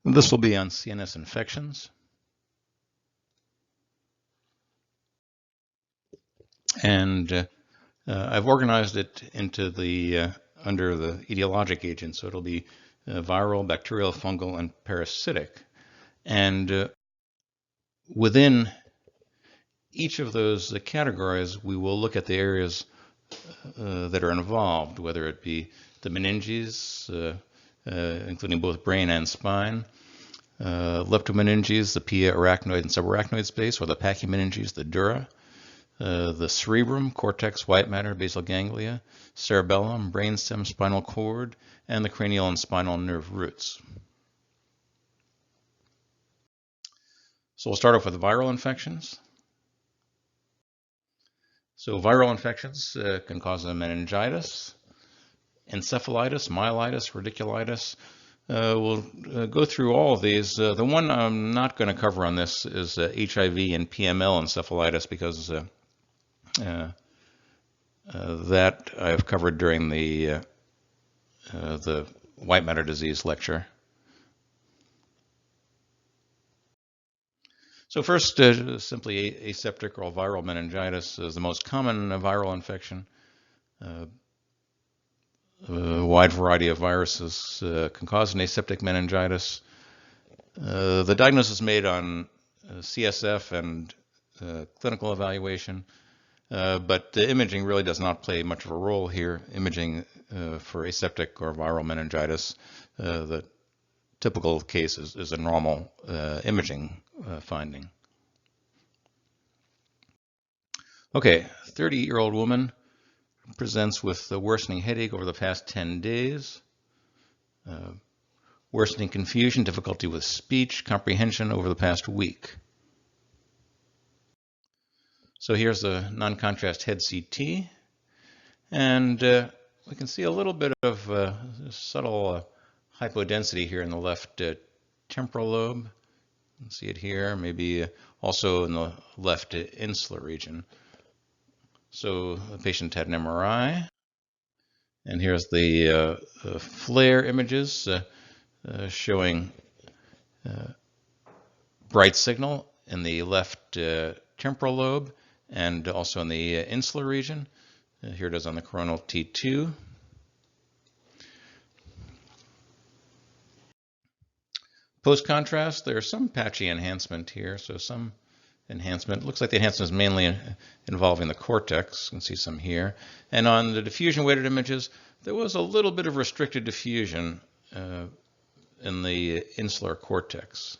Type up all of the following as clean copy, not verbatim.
This will be on CNS infections. And I've organized it into the under the etiologic agents, so it'll be viral, bacterial, fungal, and parasitic. And within each of those categories, we will look at the areas that are involved, whether it be the meninges, including both brain and spine, leptomeninges, the pia, arachnoid, and subarachnoid space, or the pachymeninges, the dura, the cerebrum, cortex, white matter, basal ganglia, cerebellum, brainstem, spinal cord, and the cranial and spinal nerve roots. So we'll start off with viral infections. So viral infections can cause a meningitis, encephalitis, myelitis, radiculitis. We'll go through all of these. The one I'm not going to cover on this is HIV and PML encephalitis, because that I've covered during the white matter disease lecture. So first, simply aseptic or viral meningitis is the most common viral infection. A wide variety of viruses can cause an aseptic meningitis. The diagnosis is made on CSF and clinical evaluation, but the imaging really does not play much of a role here. Imaging for aseptic or viral meningitis, the typical case is a normal imaging finding. Okay, 30-year-old woman presents with a worsening headache over the past 10 days, worsening confusion, difficulty with speech, comprehension over the past week. So here's a non-contrast head CT, and we can see a little bit of subtle hypodensity here in the left temporal lobe. You can see it here, maybe also in the left insular region. So the patient had an MRI, and here's the FLAIR images showing bright signal in the left temporal lobe and also in the insular region. Here it is on the coronal T2. Post-contrast, there's some patchy enhancement here, so some enhancement. It looks like the enhancement is mainly involving the cortex. You can see some here. And on the diffusion-weighted images, there was a little bit of restricted diffusion in the insular cortex.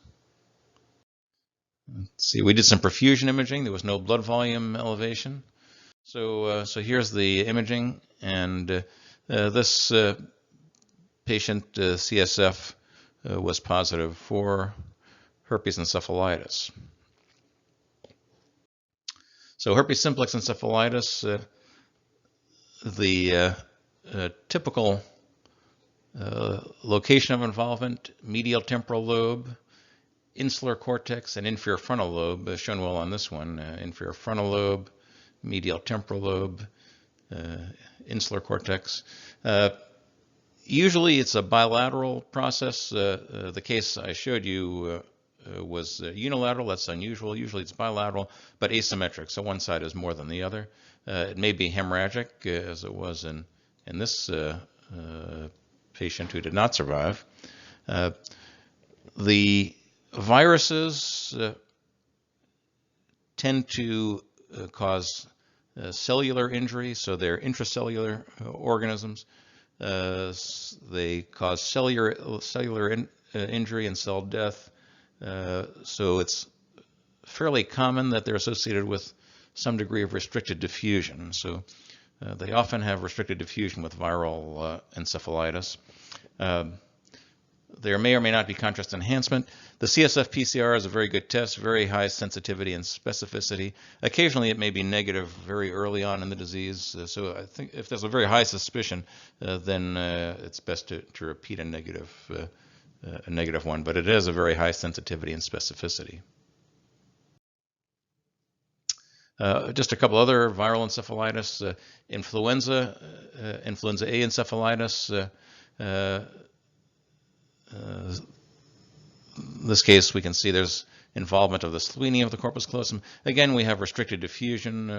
Let's see, we did some perfusion imaging. There was no blood volume elevation. So here's the imaging, and this patient CSF was positive for herpes encephalitis. So herpes simplex encephalitis, the typical location of involvement, medial temporal lobe, insular cortex, and inferior frontal lobe, shown well on this one. Inferior frontal lobe, medial temporal lobe, insular cortex. Usually it's a bilateral process. The case I showed you was unilateral. That's unusual. Usually it's bilateral, but asymmetric, so one side is more than the other. It may be hemorrhagic, as it was in this patient who did not survive. The viruses tend to cause cellular injury, so they're intracellular organisms. They cause cellular injury and cell death. So it's fairly common that they're associated with some degree of restricted diffusion. So they often have restricted diffusion with viral encephalitis. There may or may not be contrast enhancement. The CSF PCR is a very good test, very high sensitivity and specificity. Occasionally it may be negative very early on in the disease. So I think if there's a very high suspicion, then it's best to repeat a negative one, but it has a very high sensitivity and specificity. Just a couple other viral encephalitis, influenza A encephalitis. this case, we can see there's involvement of the splenium of the corpus callosum. Again, we have restricted diffusion,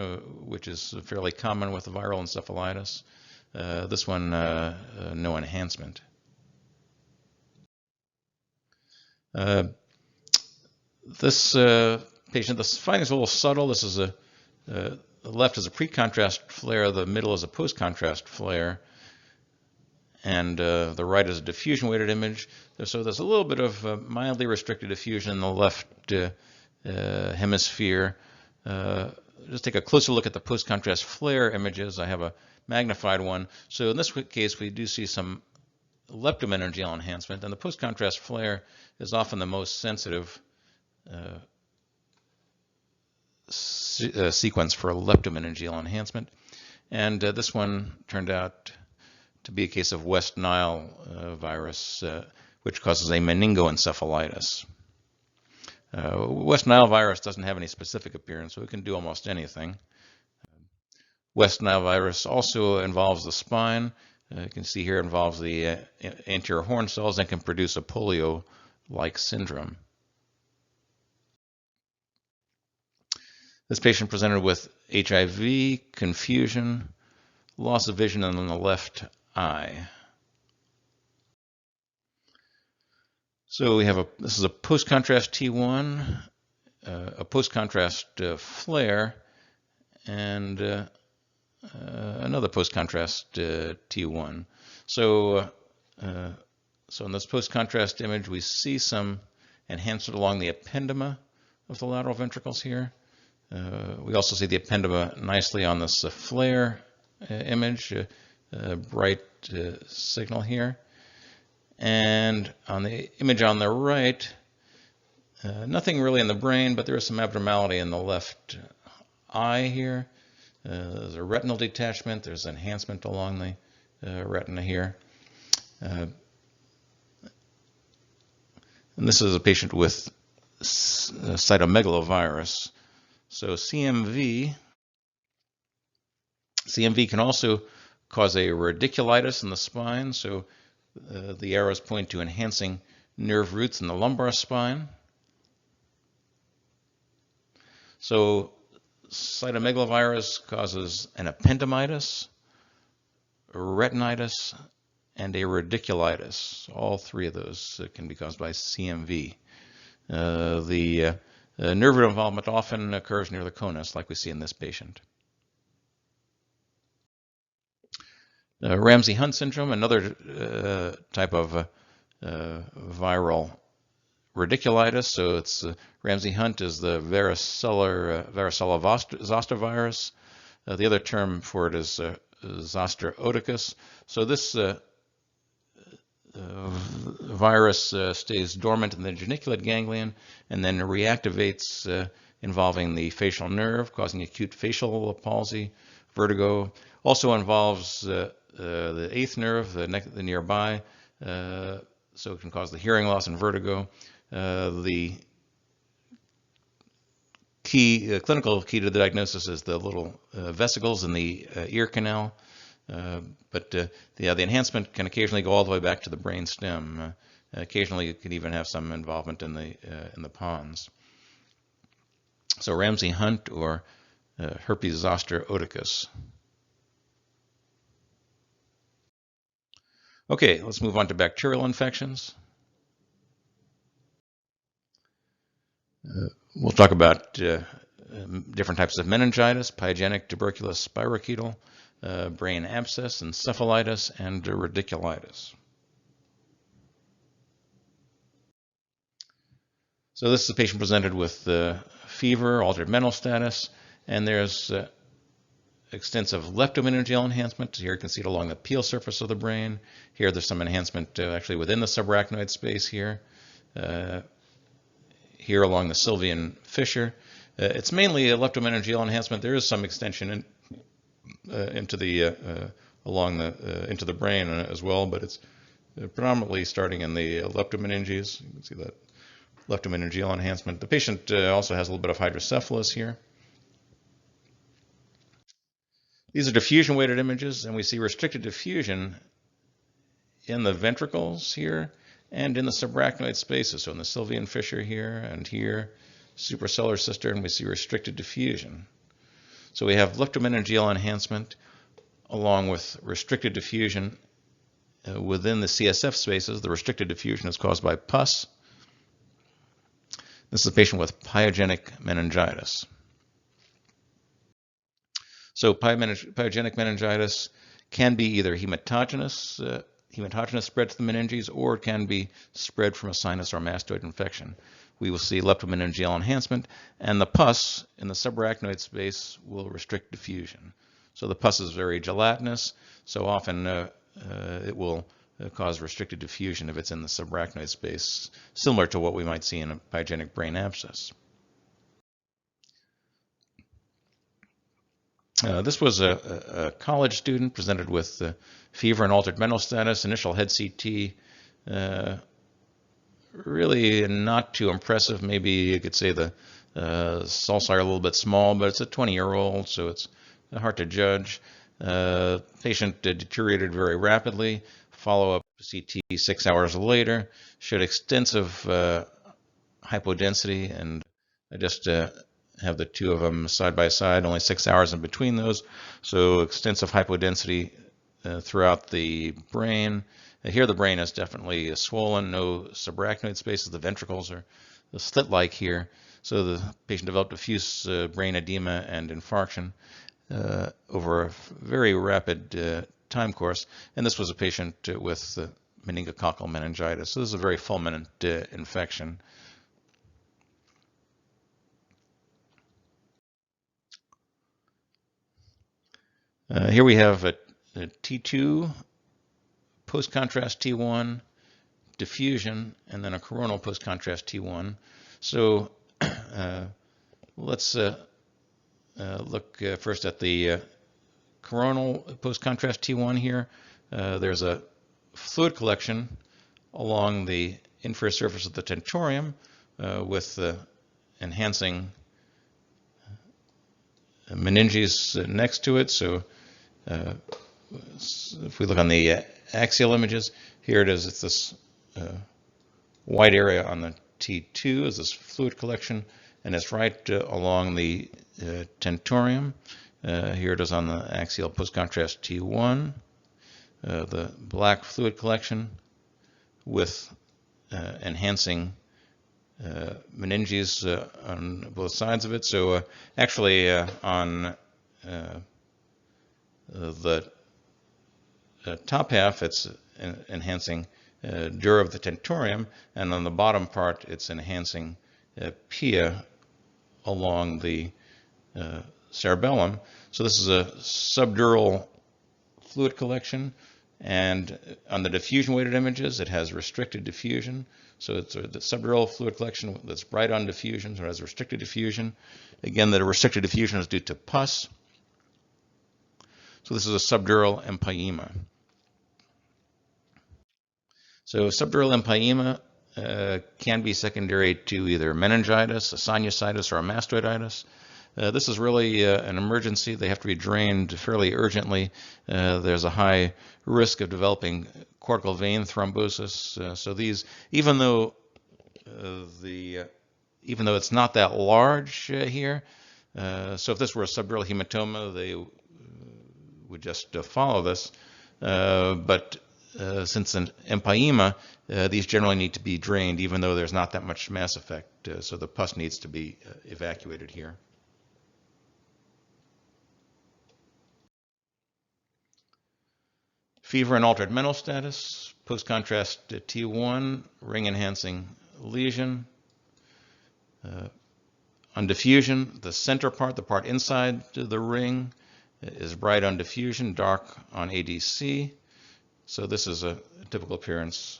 which is fairly common with viral encephalitis. This one, no enhancement. This patient, the finding is a little subtle. This is the left is a pre-contrast flare, the middle is a post-contrast flare, and the right is a diffusion-weighted image. So there's a little bit of mildly restricted diffusion in the left hemisphere. Just take a closer look at the post-contrast flare images. I have a magnified one. So in this case, we do see some leptomeningeal enhancement, and the post-contrast flare is often the most sensitive sequence for leptomeningeal enhancement. And this one turned out to be a case of West Nile virus, which causes a meningoencephalitis. West Nile virus doesn't have any specific appearance, so it can do almost anything. West Nile virus also involves the spine. You can see here it involves the anterior horn cells and can produce a polio-like syndrome. This patient presented with HIV, confusion, loss of vision in the left eye. So we have this is a post-contrast T1, a post-contrast flare, and another post-contrast T1. So in this post-contrast image, we see some enhancement along the ependema of the lateral ventricles here. We also see the ependema nicely on this flare image, bright signal here. And on the image on the right, nothing really in the brain, but there is some abnormality in the left eye here. There's a retinal detachment. There's enhancement along the retina here. And this is a patient with cytomegalovirus. So CMV can also cause a radiculitis in the spine. So the arrows point to enhancing nerve roots in the lumbar spine. So cytomegalovirus causes an ependymitis, a retinitis, and a radiculitis. All three of those can be caused by CMV. The nerve root involvement often occurs near the conus, like we see in this patient. Ramsay Hunt syndrome, another type of viral radiculitis. So it's Ramsay Hunt is the varicella zoster virus. The other term for it is zoster oticus. So this virus stays dormant in the geniculate ganglion and then reactivates involving the facial nerve, causing acute facial palsy, vertigo. Also involves the eighth nerve, the nearby, so it can cause the hearing loss and vertigo. The clinical key to the diagnosis is the little vesicles in the ear canal, but the enhancement can occasionally go all the way back to the brain stem. Occasionally, it can even have some involvement in the pons. So Ramsay Hunt or herpes zoster oticus. Okay, let's move on to bacterial infections. We'll talk about different types of meningitis, pyogenic, tuberculous, spirochetal, brain abscess, encephalitis, and radiculitis. So this is a patient presented with fever, altered mental status, and there's extensive leptomeningeal enhancement. Here you can see it along the peel surface of the brain. Here there's some enhancement actually within the subarachnoid space here. Here along the sylvian fissure. It's mainly a leptomeningeal enhancement. There is some extension into the brain as well, but it's predominantly starting in the leptomeninges. You can see that leptomeningeal enhancement. The patient also has a little bit of hydrocephalus here. These are diffusion-weighted images, and we see restricted diffusion in the ventricles here and in the subarachnoid spaces. So in the Sylvian fissure here and here, suprasellar cistern, we see restricted diffusion. So we have leptomeningeal enhancement along with restricted diffusion within the CSF spaces. The restricted diffusion is caused by pus. This is a patient with pyogenic meningitis. So pyogenic meningitis can be either hematogenous spread to the meninges, or it can be spread from a sinus or mastoid infection. We will see leptomeningeal enhancement, and the pus in the subarachnoid space will restrict diffusion. So the pus is very gelatinous, so often it will cause restricted diffusion if it's in the subarachnoid space, similar to what we might see in a pyogenic brain abscess. This was a college student presented with fever and altered mental status, initial head CT, really not too impressive. Maybe you could say the sulci are a little bit small, but it's a 20-year-old, so it's hard to judge. Patient deteriorated very rapidly. Follow-up CT 6 hours later showed extensive hypodensity, and I just have the two of them side by side, only 6 hours in between those. So extensive hypodensity throughout the brain. Here the brain is definitely swollen, no subarachnoid spaces. The ventricles are slit-like here. So the patient developed diffuse brain edema and infarction over a very rapid time course. And this was a patient with meningococcal meningitis. So this is a very fulminant infection. Here we have a T2, post-contrast T1, diffusion, and then a coronal post-contrast T1. So let's look first at the coronal post-contrast T1 here. There's a fluid collection along the inferior surface of the tentorium with enhancing meninges next to it. So if we look on the axial images, here it is. It's this white area on the T2 is this fluid collection, and it's right along the tentorium. Here it is on the axial post-contrast T1, the black fluid collection with enhancing meninges on both sides of it. So actually on the top half it's enhancing dura of the tentorium, and on the bottom part it's enhancing pia along the cerebellum. So this is a subdural fluid collection, and on the diffusion weighted images it has restricted diffusion. So it's the subdural fluid collection that's bright on diffusion, so it has restricted diffusion. Again, the restricted diffusion is due to pus. So this is a subdural empyema. So subdural empyema can be secondary to either meningitis, a sinusitis, or a mastoiditis. This is really an emergency. They have to be drained fairly urgently. There's a high risk of developing cortical vein thrombosis. So these, even though it's not that large here, so if this were a subdural hematoma, they would just follow this. But since an empyema, these generally need to be drained, even though there's not that much mass effect. So the pus needs to be evacuated here. Fever and altered mental status, post-contrast T1, ring-enhancing lesion. On diffusion, the center part, the part inside the ring, is bright on diffusion, dark on ADC. So this is a typical appearance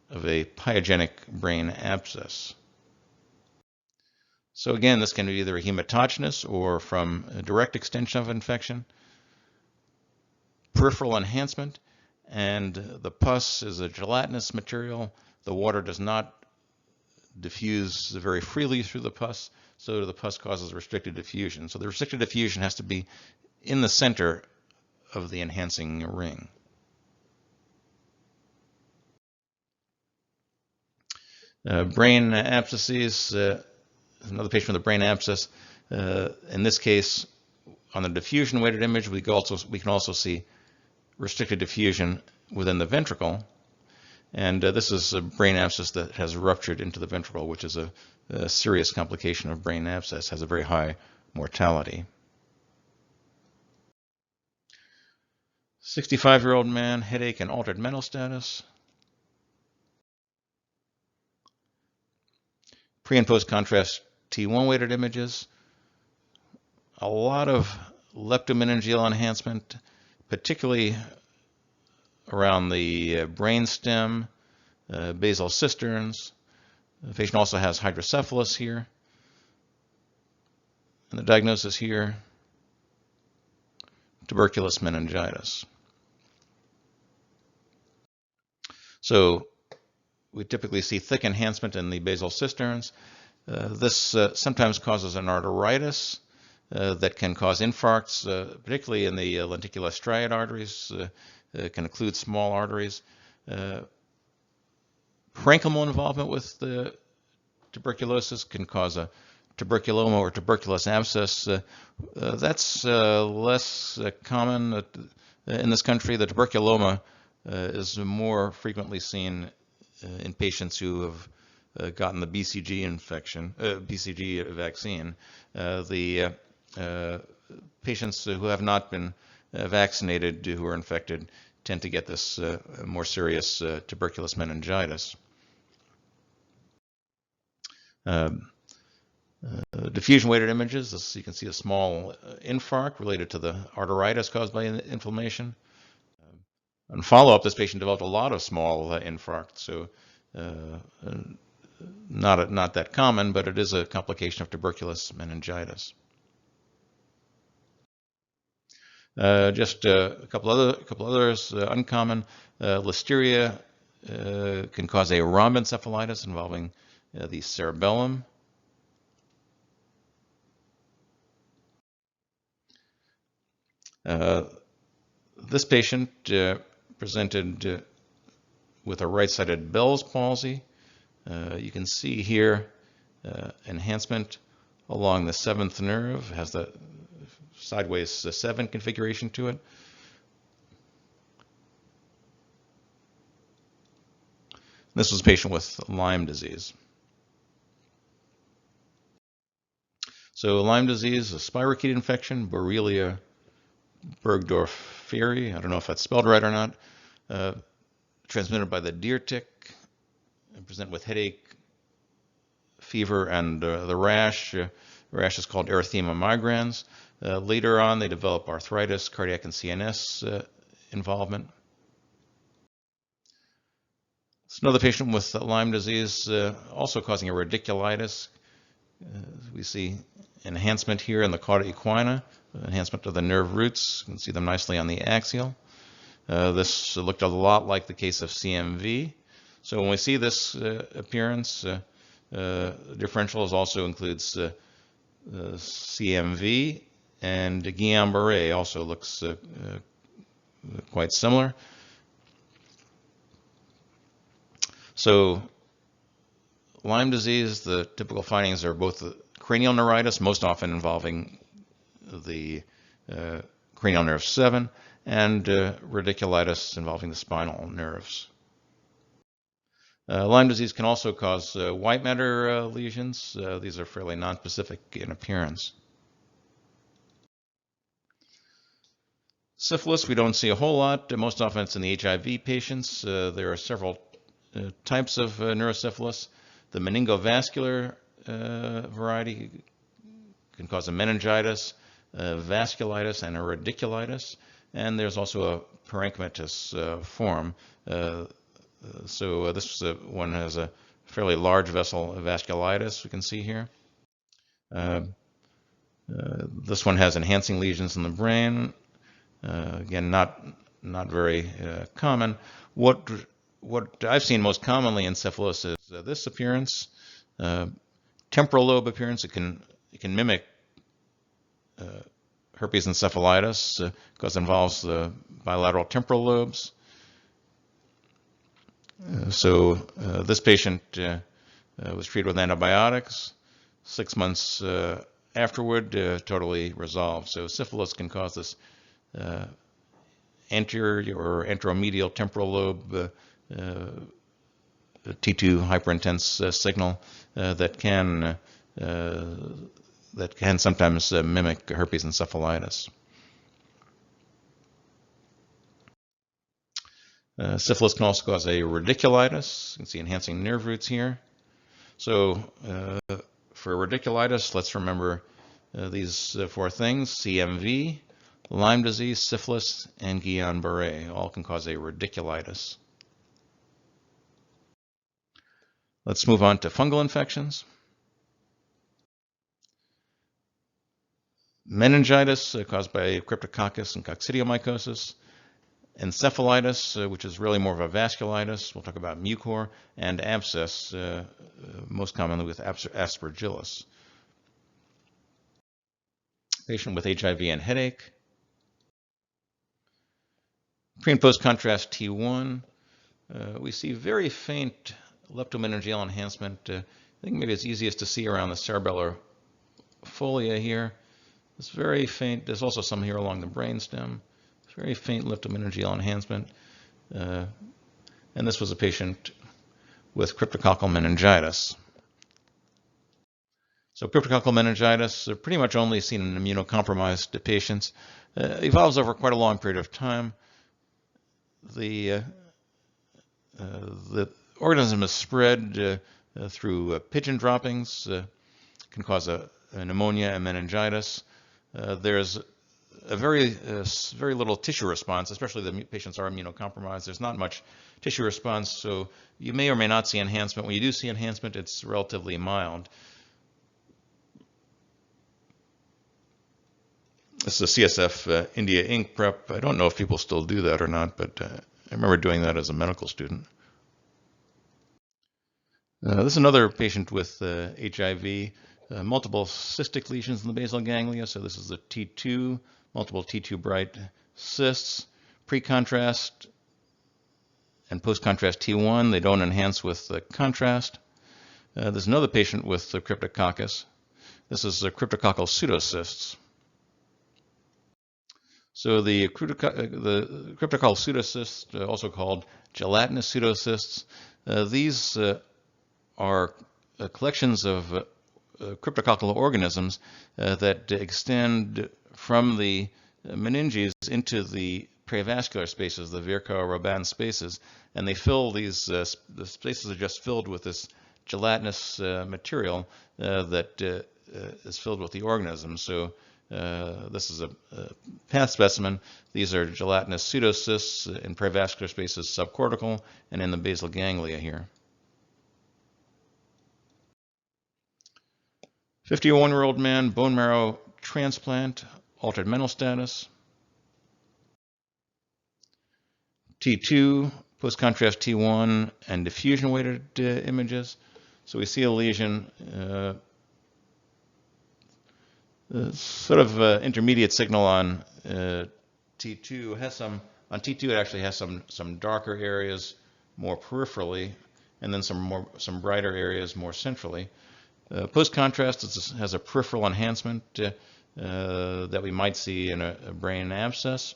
of a pyogenic brain abscess. So again, this can be either hematogenous or from a direct extension of infection. Peripheral enhancement, and the pus is a gelatinous material. The water does not diffuse very freely through the pus, so the pus causes restricted diffusion. So the restricted diffusion has to be in the center of the enhancing ring. Brain abscesses, another patient with a brain abscess. In this case, on the diffusion weighted image, we can also see restricted diffusion within the ventricle. And this is a brain abscess that has ruptured into the ventricle, which is a serious complication of brain abscess, has a very high mortality. 65-year-old man, headache and altered mental status. Pre and post contrast T1 weighted images. A lot of leptomeningeal enhancement, particularly around the brain stem, basal cisterns. The patient also has hydrocephalus here. And the diagnosis here, tuberculous meningitis. So we typically see thick enhancement in the basal cisterns. This sometimes causes an arteritis that can cause infarcts, particularly in the lenticulostriate arteries. It can include small arteries. Parenchymal involvement with the tuberculosis can cause a tuberculoma or tuberculous abscess. That's less common in this country. The tuberculoma is more frequently seen in patients who have gotten the BCG BCG vaccine. The patients who have not been vaccinated, who are infected, tend to get this more serious tuberculous meningitis. Diffusion weighted images, you can see a small infarct related to the arteritis caused by inflammation. On follow-up, this patient developed a lot of small infarcts, so not that common, but it is a complication of tuberculous meningitis. Just a couple others uncommon. Listeria can cause a rhombencephalitis involving the cerebellum. This patient presented with a right-sided Bell's palsy. You can see here enhancement along the 7th nerve, has the sideways 7 configuration to it. This was a patient with Lyme disease. So Lyme disease, a spirochete infection, Borrelia burgdorferi, I don't know if that's spelled right or not, transmitted by the deer tick, present with headache, fever, and the rash. The rash is called erythema migrans. Later on, they develop arthritis, cardiac and CNS involvement. It's another patient with Lyme disease, also causing a radiculitis. We see enhancement here in the cauda equina, enhancement of the nerve roots. You can see them nicely on the axial. This looked a lot like the case of CMV. So when we see this appearance, differentials also includes CMV, and Guillain-Barré also looks quite similar. So Lyme disease, the typical findings are both the cranial neuritis, most often involving the cranial nerve 7, and radiculitis involving the spinal nerves. Lyme disease can also cause white matter lesions. These are fairly nonspecific in appearance. Syphilis, we don't see a whole lot. Most often it's in the HIV patients. There are several types of neurosyphilis. The meningovascular variety can cause a meningitis, vasculitis, and a radiculitis. And there's also a parenchymatous form. So this one has a fairly large vessel vasculitis, we can see here. This one has enhancing lesions in the brain. Again, not very common. What I've seen most commonly in syphilis is this appearance, temporal lobe appearance. It can mimic herpes encephalitis because it involves the bilateral temporal lobes. So this patient was treated with antibiotics. 6 months afterward, totally resolved. So syphilis can cause this anterior or anteromedial temporal lobe T2 hyperintense signal that can sometimes mimic herpes encephalitis. Syphilis can also cause a radiculitis. You can see enhancing nerve roots here. So for radiculitis, let's remember these 4 things: CMV, Lyme disease, syphilis, and Guillain-Barré. All can cause a radiculitis. Let's move on to fungal infections. Meningitis caused by Cryptococcus and Coccidiomycosis. Encephalitis, which is really more of a vasculitis. We'll talk about mucor, and abscess, most commonly with Aspergillus. Patient with HIV and headache. Pre and post contrast T1. We see very faint leptomeningeal enhancement. I think maybe it's easiest to see around the cerebellar folia here. It's very faint. There's also some here along the brainstem. Very faint leptomeningeal enhancement. And this was a patient with cryptococcal meningitis. So cryptococcal meningitis are pretty much only seen in immunocompromised patients. Evolves over quite a long period of time. The organism is spread through pigeon droppings, can cause a pneumonia and meningitis. There's a very little tissue response, especially the patients are immunocompromised. There's not much tissue response, so you may or may not see enhancement. When you do see enhancement, it's relatively mild. This is a CSF India ink prep. I don't know if people still do that or not, but I remember doing that as a medical student. This is another patient with HIV, multiple cystic lesions in the basal ganglia. So this is the T2, multiple T2 bright cysts, pre-contrast and post-contrast T1. They don't enhance with the contrast. There's another patient with the Cryptococcus. This is the cryptococcal pseudocysts. So the cryptococcal pseudocysts, also called gelatinous pseudocysts, these are collections of cryptococcal organisms that extend from the meninges into the prevascular spaces, the Virchow-Robin spaces, and they fill these, the spaces are just filled with this gelatinous material that is filled with the organism. So this is a path specimen. These are gelatinous pseudocysts in prevascular spaces subcortical and in the basal ganglia here. 51-year-old man, bone marrow transplant, altered mental status. T2, post-contrast T1, and diffusion-weighted images. So we see a lesion, sort of intermediate signal on T2. On T2 it actually has some darker areas more peripherally, and then some brighter areas more centrally. Post-contrast has a peripheral enhancement that we might see in a brain abscess.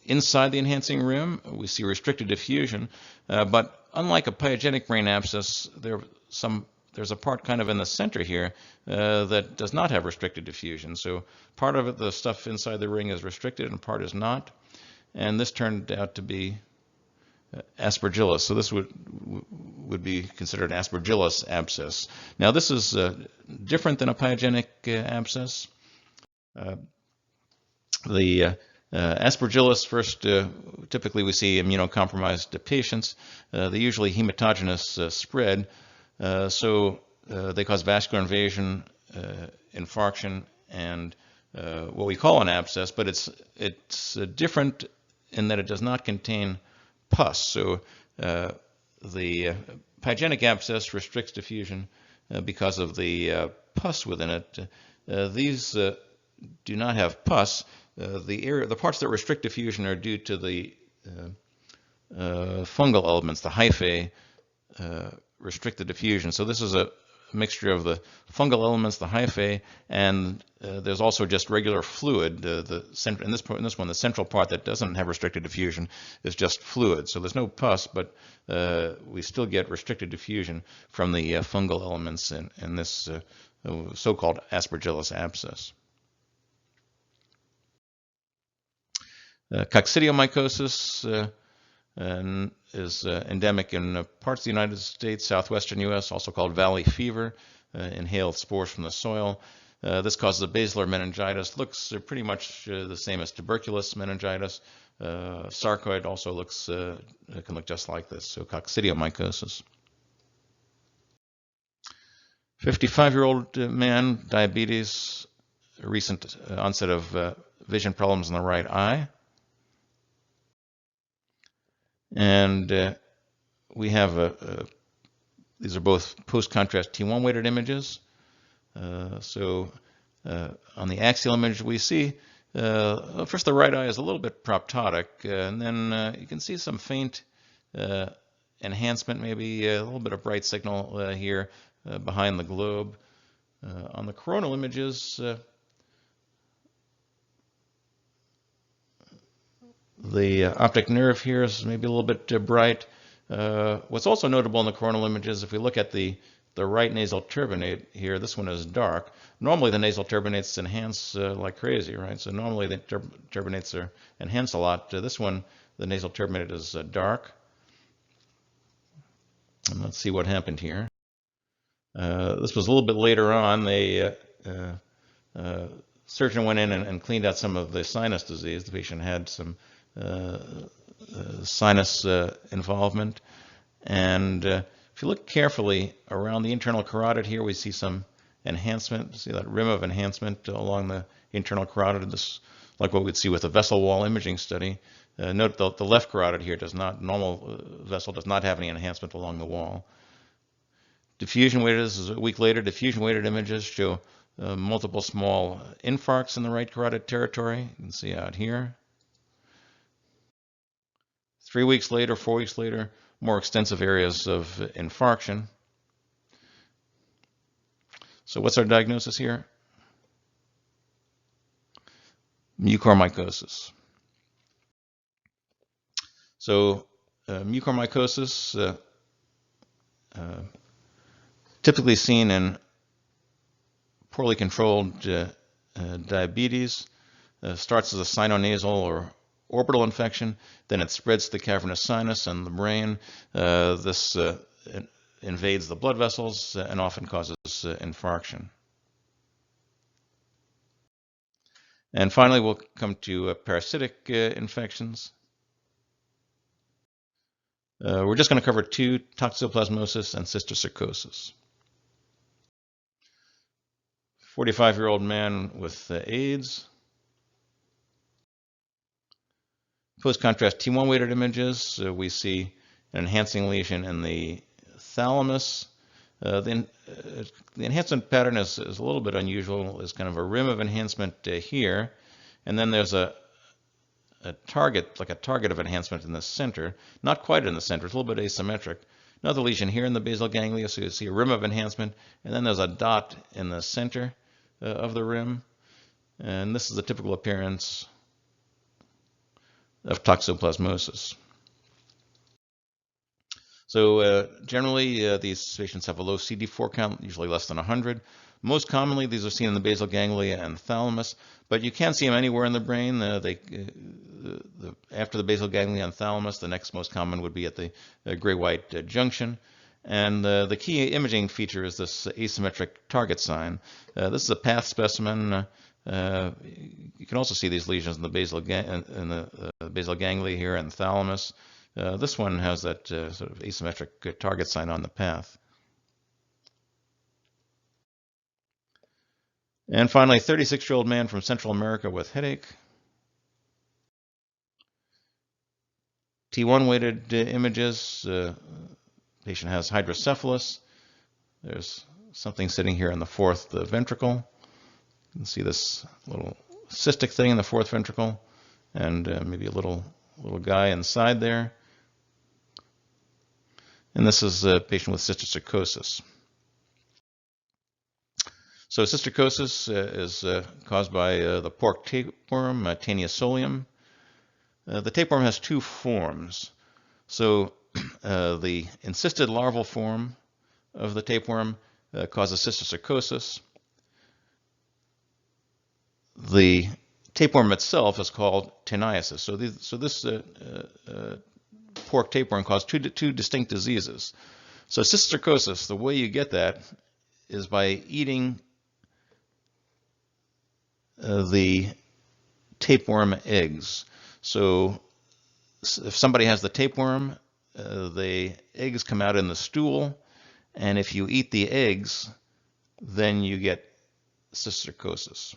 Inside the enhancing rim, we see restricted diffusion, but unlike a pyogenic brain abscess, there's a part kind of in the center here that does not have restricted diffusion. So part of it, the stuff inside the ring, is restricted and part is not. And this turned out to be Aspergillus. So this would be considered an Aspergillus abscess. Now this is different than a pyogenic abscess. The Aspergillus, first, typically we see immunocompromised patients. They usually hematogenious spread, so they cause vascular invasion, infarction, and what we call an abscess, but it's different in that it does not contain pus. So the pyogenic abscess restricts diffusion because of the pus within it. These do not have pus. The parts that restrict diffusion are due to the fungal elements, the hyphae restricted diffusion. So this is a mixture of the fungal elements, the hyphae, and there's also just regular fluid. In this one, the central part that doesn't have restricted diffusion is just fluid. So there's no pus, but we still get restricted diffusion from the fungal elements in this so-called Aspergillus abscess. Coccidiomycosis is endemic in parts of the United States, southwestern U.S., also called valley fever, inhaled spores from the soil. This causes a basilar meningitis. Looks pretty much the same as tuberculous meningitis. Sarcoid also can look just like this, so coccidiomycosis. 55-year-old man, diabetes, recent onset of vision problems in the right eye. And we have these are both post-contrast T1 weighted images. So on the axial image we see, first the right eye is a little bit proptotic, and then you can see some faint enhancement, maybe a little bit of bright signal here behind the globe. On the coronal images, the optic nerve here is maybe a little bit bright. What's also notable in the coronal images, if we look at the right nasal turbinate here, this one is dark. Normally the nasal turbinates enhance like crazy, right? So normally the turbinates are enhanced a lot. This one, the nasal turbinate is dark. And let's see what happened here. This was a little bit later on. Surgeon went in and cleaned out some of the sinus disease. The patient had some sinus involvement, and if you look carefully around the internal carotid here, we see some enhancement. See that rim of enhancement along the internal carotid. This, like what we'd see with a vessel wall imaging study. Note the left carotid here does not, normal vessel does not have any enhancement along the wall. Diffusion weighted, this is a week later. Diffusion weighted images show multiple small infarcts in the right carotid territory. You can see out here. 3 weeks later, 4 weeks later, more extensive areas of infarction. So what's our diagnosis here? Mucormycosis. So mucormycosis, typically seen in poorly controlled diabetes, starts as a sinonasal or orbital infection, then it spreads to the cavernous sinus and the brain. This invades the blood vessels and often causes infarction. And finally, we'll come to parasitic infections. We're just going to cover two, Toxoplasmosis and Cysticercosis. 45-year-old man with AIDS. Post-contrast T1 weighted images, we see an enhancing lesion in the thalamus. The enhancement pattern is a little bit unusual. There's kind of a rim of enhancement here, and then there's a target, like a target of enhancement in the center. Not quite in the center, it's a little bit asymmetric. Another lesion here in the basal ganglia, so you see a rim of enhancement, and then there's a dot in the center of the rim. And this is the typical appearance of toxoplasmosis. So generally, these patients have a low CD4 count, usually less than 100. Most commonly, these are seen in the basal ganglia and thalamus, but you can see them anywhere in the brain. After the basal ganglia and thalamus, the next most common would be at the gray-white junction. And the key imaging feature is this asymmetric target sign. This is a path specimen. You can also see these lesions in the basal ganglia here and thalamus. This one has that sort of asymmetric target sign on the path. And finally, 36-year-old man from Central America with headache. T1 weighted images. Patient has hydrocephalus. There's something sitting here in the fourth ventricle. You can see this little cystic thing in the fourth ventricle, and maybe a little guy inside there. And this is a patient with Cysticercosis. So Cysticercosis is caused by the pork tapeworm, Taeniasolium. The tapeworm has two forms. So the encysted larval form of the tapeworm causes Cysticercosis. The tapeworm itself is called Taeniasis. So this pork tapeworm causes two distinct diseases. So Cysticercosis, the way you get that is by eating the tapeworm eggs. So if somebody has the tapeworm, the eggs come out in the stool, and if you eat the eggs, then you get Cysticercosis.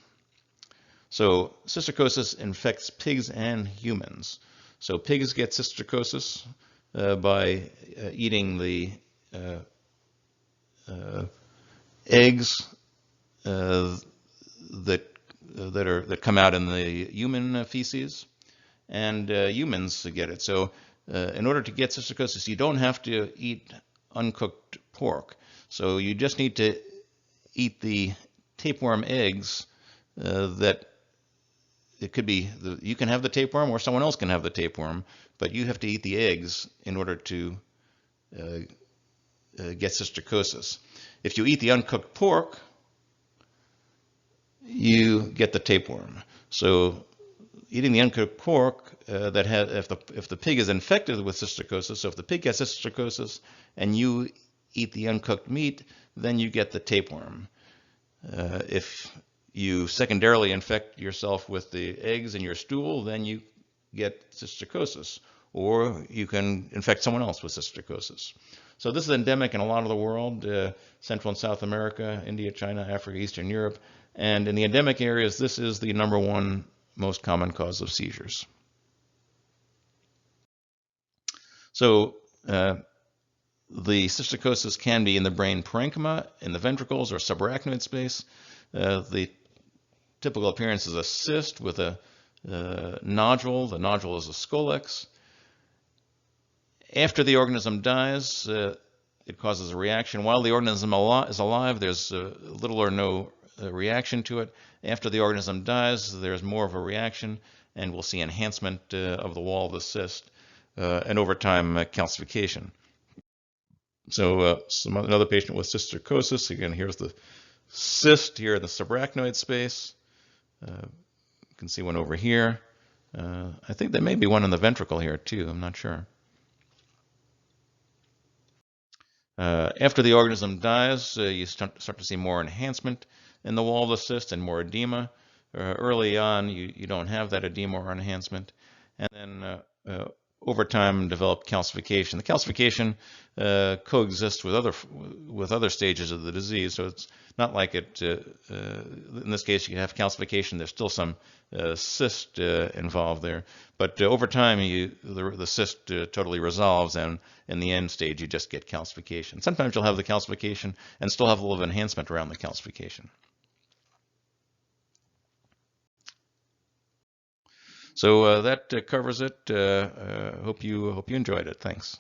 So Cysticercosis infects pigs and humans. So pigs get Cysticercosis by eating the eggs that come out in the human feces, and humans get it. So in order to get Cysticercosis, you don't have to eat uncooked pork. So you just need to eat the tapeworm eggs that it could be, you can have the tapeworm or someone else can have the tapeworm, but you have to eat the eggs in order to get Cysticercosis. If you eat the uncooked pork, you get the tapeworm. So eating the uncooked pork, if the pig is infected with Cysticercosis, so if the pig gets Cysticercosis and you eat the uncooked meat, then you get the tapeworm. If you secondarily infect yourself with the eggs in your stool, then you get Cysticercosis, or you can infect someone else with Cysticercosis. So this is endemic in a lot of the world, Central and South America, India, China, Africa, Eastern Europe, and in the endemic areas, this is the #1 most common cause of seizures. So the Cysticercosis can be in the brain parenchyma, in the ventricles, or subarachnoid space. The typical appearance is a cyst with a nodule. The nodule is a scolex. After the organism dies, it causes a reaction. While the organism is alive, there's little or no reaction to it. After the organism dies, there's more of a reaction, and we'll see enhancement of the wall of the cyst, and over time, calcification. So another patient with Cysticercosis, again, here's the cyst here in the subarachnoid space. You can see one over here. I think there may be one in the ventricle here too, I'm not sure. After the organism dies, you start to see more enhancement in the wall of the cyst and more edema. Early on, you don't have that edema or enhancement. And then over time, develop calcification. The calcification coexists with other stages of the disease, so it's not like it. In this case, you have calcification. There's still some cyst involved there, but over time, the cyst totally resolves, and in the end stage, you just get calcification. Sometimes you'll have the calcification and still have a little enhancement around the calcification. So that covers it. Hope you enjoyed it. Thanks.